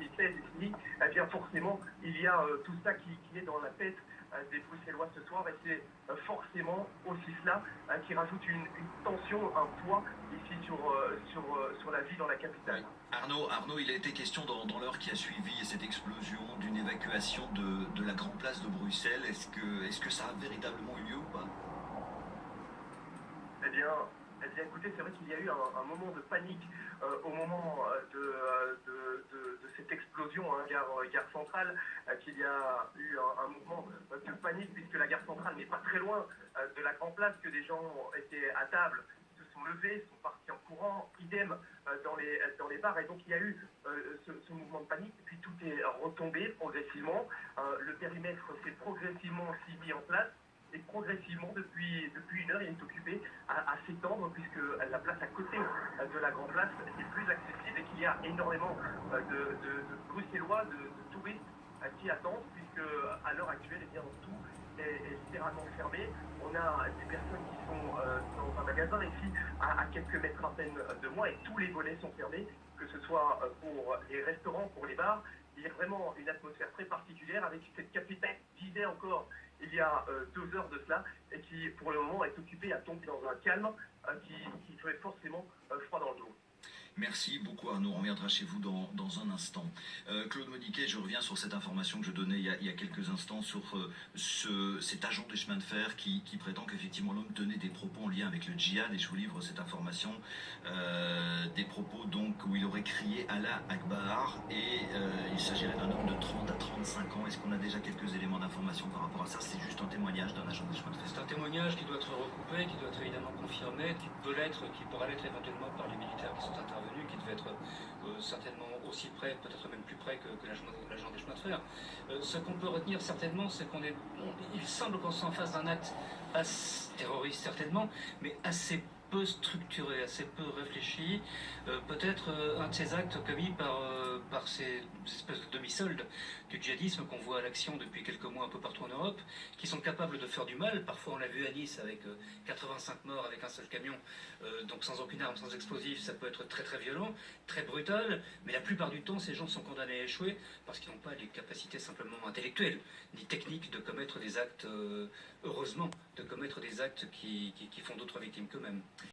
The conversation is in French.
2016 est fini, eh bien forcément, il y a tout ça qui est dans la tête des Bruxellois ce soir, et c'est forcément aussi cela qui rajoute une tension, un poids ici sur la vie dans la capitale. Oui. Arnaud, il a été question dans l'heure qui a suivi cette explosion d'une évacuation de la Grande Place de Bruxelles. Est-ce que ça a véritablement eu lieu ou pas? Eh bien, écoutez, c'est vrai qu'il y a eu un moment de panique au moment de cette explosion, hein, gare centrale, qu'il y a eu un mouvement de panique, puisque la gare centrale n'est pas très loin de la Grand Place, que des gens étaient à table, se sont levés, sont partis en courant, idem dans les bars, et donc il y a eu ce mouvement de panique, et puis tout est retombé progressivement, le périmètre s'est progressivement aussi mis en place, et progressivement, depuis une heure, il est occupé à s'étendre, puisque la place à côté de la Grande Place est plus accessible, et qu'il y a énormément de Bruxellois, de touristes qui attendent, puisque à l'heure actuelle, eh bien, tout est littéralement fermé. On a des personnes qui sont dans un magasin ici, à quelques mètres à peine de moi, et tous les volets sont fermés, que ce soit pour les restaurants, pour les bars. Il y a vraiment une atmosphère très particulière, avec cette capitale qui disait encore il y a 2 heures de cela, et qui pour le moment est occupée à tomber dans un calme qui ferait forcément froid dans le dos. Merci beaucoup Arnaud, on reviendra chez vous dans un instant. Claude Modiquet, je reviens sur cette information que je donnais il y a quelques instants sur cet agent des chemins de fer qui prétend qu'effectivement l'homme tenait des propos en lien avec le djihad, et je vous livre cette information, des propos donc où il aurait crié Allah Akbar, et il s'agirait d'un homme de 30 à 35 ans. Est-ce qu'on a déjà quelques éléments d'information par rapport à ça? C'est juste un témoignage d'un agent des chemins de fer. C'est un témoignage qui doit être recoupé, qui doit être évidemment confirmé, qui pourra l'être éventuellement par les militaires qui sont intervenus, qui devaient être certainement aussi près, peut-être même plus près que l'agent des chemins de fer. Ce qu'on peut retenir certainement, c'est il semble qu'on soit en face d'un acte terroriste certainement, mais assez peu structuré, assez peu réfléchi, peut-être un de ces actes commis par ces espèces de demi-soldes du djihadisme qu'on voit à l'action depuis quelques mois un peu partout en Europe, qui sont capables de faire du mal. Parfois on l'a vu à Nice avec 85 morts avec un seul camion, donc sans aucune arme, sans explosif. Ça peut être très très violent, très brutal, mais la plupart du temps ces gens sont condamnés à échouer parce qu'ils n'ont pas les capacités simplement intellectuelles ni techniques de commettre des actes, heureusement, de commettre des actes qui font d'autres victimes qu'eux-mêmes.